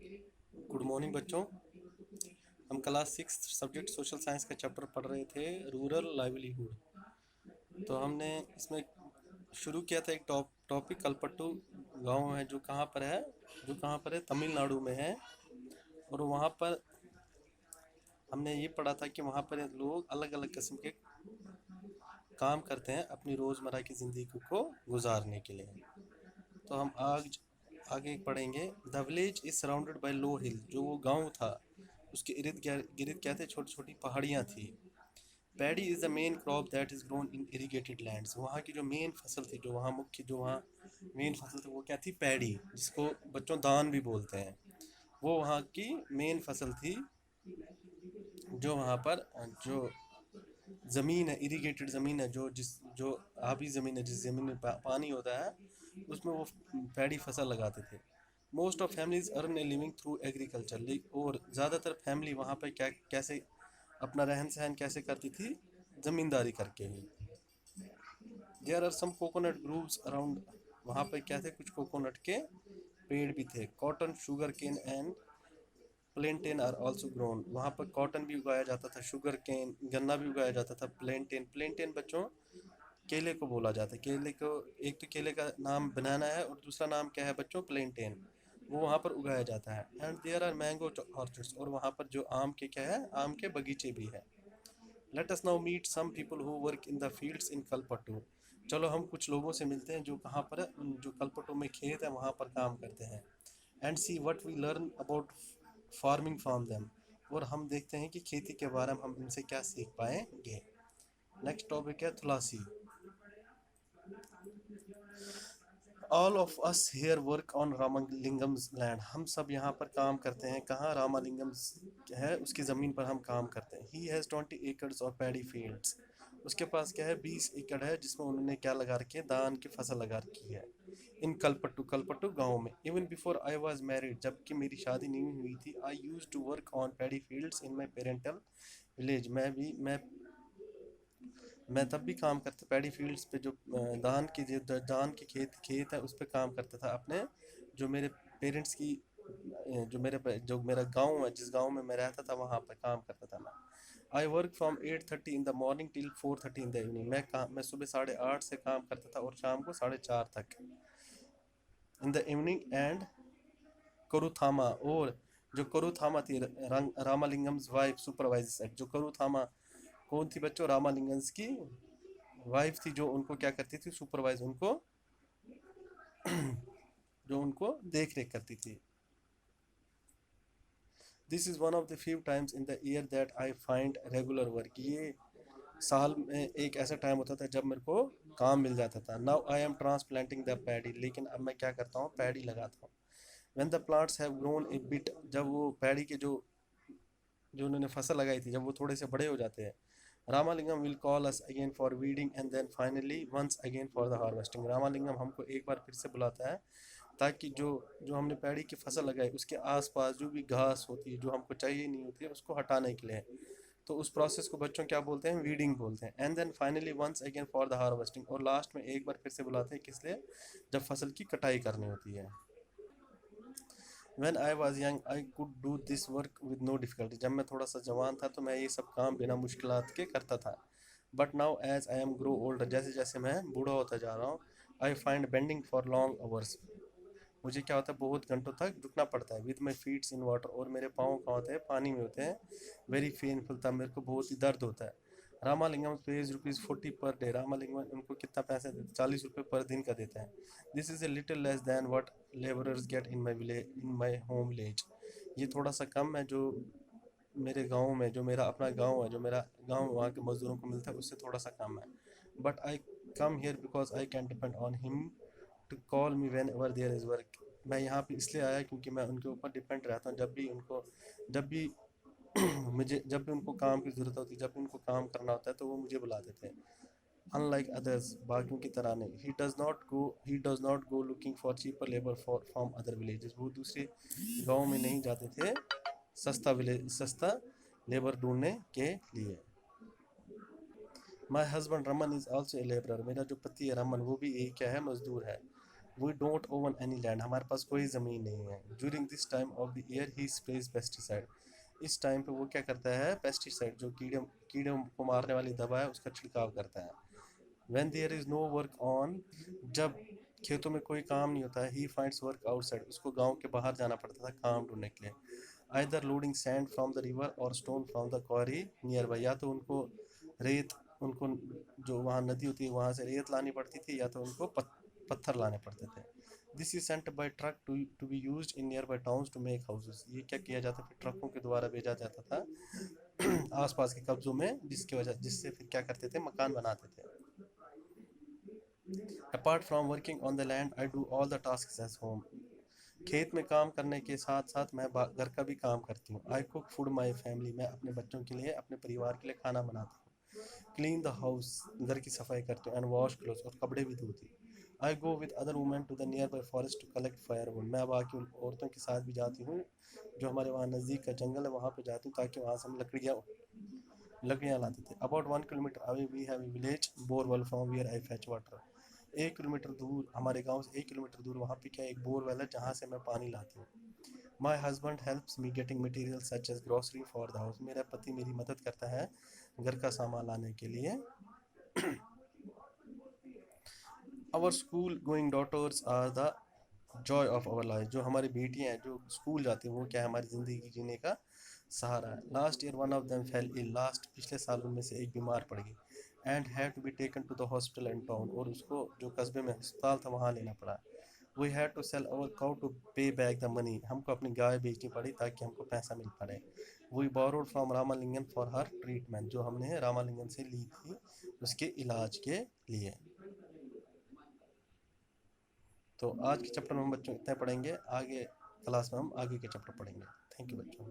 Good morning बच्चों। हम class 6 subject social science का चैप्टर पढ़ रहे थे, रूरल लाइवलीहुड। तो हमने इसमें शुरू किया था एक टॉपिक कलपट्टू गांव है, जो कहाँ पर है, तमिलनाडु में है। और वहाँ पर हमने ये पढ़ा था कि वहाँ पर लोग अलग अलग किस्म के काम करते हैं अपनी रोज़मर्रा की ज़िंदगी को गुजारने के लिए। तो हम आज आगे पढ़ेंगे। The village is surrounded by low hill. जो वो गांव था उसके इर्द गिर्द क्या थे, छोटी छोटी पहाड़ियाँ थी। Paddy is the main crop that is grown in irrigated lands. वहाँ की जो मेन फसल थी, जो वहाँ मेन फसल थी वो क्या थी, पैडी, जिसको बच्चों धान भी बोलते हैं। वो वहाँ की मेन फसल थी। जो वहाँ पर जो ज़मीन है, इरिगेटेड ज़मीन है, जो आबी ज़मीन है, जिस ज़मीन में पानी होता है, उसमें वो पैडी फसल लगाते थे। Most of families earn a living through agriculture. और ज़्यादातर फैमिली वहाँ पर कैसे अपना रहन सहन कैसे करती थी, ज़मींदारी करके ही। There are some coconut groves around. वहाँ पर क्या थे, कुछ कोकोनट के पेड़ भी थे। Cotton, sugar cane and plantain are also grown. वहाँ पर कॉटन भी उगाया जाता था, शुगर केन, गन्ना भी उगाया जाता था। प्लेंटेन बच्चों केले को बोला जाता है। केले को, एक तो केले का नाम बनाना है और दूसरा नाम क्या है बच्चों, प्लेंटेन। वो वहाँ पर उगाया जाता है। And there are mango orchards. और वहाँ पर जो आम के क्या है, आम के बगीचे भी है। Let us now meet some people who work in the fields in Kalpattu. चलो हम कुछ लोगों से मिलते हैं जो कहाँ पर जो कलपट्टू में खेत है वहाँ पर काम करते हैं। And see what we learn about farming from them. और हम देखते हैं कि खेती के बारे में हम इनसे क्या सीख पाएंगे। नेक्स्ट टॉपिक है Tulsi. All of us here work on Ramalingam's land. हम सब यहाँ पर काम करते हैं। कहाँ, रामालिंगम्स है उसकी ज़मीन पर हम काम करते हैं। He has 20 acres of paddy fields. उसके पास क्या है, 20 एकड़ है जिसमें उन्होंने क्या लगा रखी है, धान की फसल लगा रखी है। इन कलपट्टू गांव में। Even before I was married, जबकि मेरी शादी नहीं हुई थी, I used to work on paddy fields in my parental village. मैं तब भी काम करता, पैडी फील्ड्स पे, जो धान की खेत है उस पे काम करता था अपने, जो मेरे पेरेंट्स की, जो मेरा गांव है, जिस गांव में मैं रहता था वहाँ पे काम करता था मैं। I work from 8:30 in the morning till 4:30 in the evening. मैं सुबह 8:30 से काम करता था और शाम को 4:30 तक। In the evening and Karuthama. और जो करुथामा थी, रामालिंगम्स वाइफ सुपरवाइजर्स एट। जो करुथामा कौन थी बच्चों, रामालिंगम्स की वाइफ थी, जो उनको क्या करती थी, सुपरवाइज, उनको जो उनको देख रेख करती थी। This is one of the few times in the year that I find regular work. ये साल में एक ऐसा टाइम होता था जब मेरे को काम मिल जाता था। Now I am transplanting the paddy. लेकिन अब मैं क्या करता हूँ, पैडी लगाता हूँ। When the plants have grown A bit. जब वो पैडी के जो जो उन्होंने फसल लगाई थी, जब वो थोड़े से बड़े हो जाते हैं, Ramalingam will call us again for weeding and then finally once again for the harvesting. Ramalingam हमको एक बार फिर से बुलाता है ताकि जो जो हमने पैडी की फसल लगाई उसके आसपास जो भी घास होती है, जो हमको चाहिए नहीं होती है, उसको हटाने के लिए। तो उस प्रोसेस को बच्चों क्या बोलते हैं, वीडिंग बोलते हैं। And then finally once again for the harvesting. और लास्ट में एक बार फिर से बुलाते हैं, किस लिए, जब फसल की कटाई करनी होती है। When I was young, I could do this work with no difficulty. जब मैं थोड़ा सा जवान था तो मैं ये सब काम बिना मुश्किलात के करता था। But now as I am grow older, जैसे जैसे मैं बूढ़ा होता जा रहा हूँ, I find bending for long hours. मुझे क्या होता है, बहुत घंटों तक रुकना पड़ता है। With my feets in water. और मेरे पाँव कहाँ होते हैं, पानी में होते हैं। वेरी पेनफुल था, मेरे को बहुत ही दर्द होता है। Ramalingam page ₹40 per day. Ramalingam उनको कितना पैसा देते, ₹40 पर दिन का देता है। This is a little less than what labourers get in my village, in my home village. ये थोड़ा सा कम है जो मेरे गांव में, जो मेरा अपना गांव है, जो मेरा गांव वहाँ के मजदूरों को मिलता है, उससे थोड़ा सा कम है। But I come here because I can depend on him to call me whenever there is work. मैं यहाँ पे इसलिए आया क्योंकि मैं उनके ऊपर डिपेंड रहता हूँ। जब भी जब भी उनको काम की ज़रूरत होती है, जब भी उनको काम करना होता है, तो वो मुझे बुला देते हैं। अनलाइक अदर्स, बाकियों की तरह नहीं। He does not go looking for cheaper labour for from other villages. वो दूसरे गाँव में नहीं जाते थे सस्ता लेबर ढूंढने के लिए। My husband Raman is also a labourer. मेरा जो पति है रमन, वो भी एक क्या है, मजदूर है। We don't own any land, हमारे पास कोई ज़मीन नहीं है। During this time of the year he sprays pesticide, इस टाइम पे वो क्या करता है, पेस्टिसाइड जो कीड़े को मारने वाली दवा है उसका छिड़काव करता है। When there is no work on, जब खेतों में कोई काम नहीं होता है, ही फाइंड्स वर्क आउटसाइड, उसको गांव के बाहर जाना पड़ता था काम ढूंढने के लिए। Either loading sand from the river or stone from the quarry nearby, या तो उनको रेत, उनको जो वहाँ नदी होती है वहाँ से रेत लानी पड़ती थी, या तो उनको पत्थर लाने पड़ते थे। This is sent by truck to be use in nearby towns to make houses, ये क्या किया जाता फिर ट्रकों के द्वारा भेजा जाता था आसपास के कब्जों में, जिससे फिर क्या करते थे, मकान बनाते थे। Apart from working on the land I do all the task age home, खेत में काम करने के साथ साथ मैं घर का भी काम करती हूँ। I cook food my family, मैं अपने बच्चों के लिए, अपने परिवार के लिए खाना बनाती हूँ। क्लीन द हाउस, घर की सफाई करती हूँ। एंड वॉश क्लोथ, और कपड़े भी धोती हूँ। I go with other women to the nearby forest to collect firewood, मैं बाकी उन औरतों के साथ भी जाती हूँ जो हमारे वहाँ नज़दीक का जंगल है वहाँ पे जाती हूँ, ताकि वहाँ से हम लकड़ियाँ लाते थे। About 1 kilometre away we have a village borewell from where I fetch water, 1 kilometre दूर, हमारे गांव से 1 किलोमीटर दूर वहाँ पे क्या एक बोरवेल है जहाँ से मैं पानी लाती हूँ। My husband helps me getting material such as grocery for the house, मेरा पति मेरी मदद करता है घर का सामान लाने के लिए। Our school going daughters are the joy of our life, जो हमारी बेटियां हैं जो स्कूल जाती हैं वो क्या है, हमारी ज़िंदगी जीने का सहारा है। Last year one of them fell ill, last पिछले साल उनमें से एक बीमार पड़ गई। And had to be taken to the hospital and town, और उसको जो कस्बे में अस्पताल था वहाँ लेना पड़ा। We had to sell our cow to pay back the money, हमको अपनी गाय बेचनी पड़ी ताकि हमको पैसा मिल पाए। We borrowed from Ramalingan for her treatment, जो हमने रामालिंगन से ली थी उसके इलाज के लिए। तो आज के चैप्टर में हम बच्चों इतना पढ़ेंगे, आगे क्लास में हम आगे के चैप्टर पढ़ेंगे। थैंक यू बच्चों।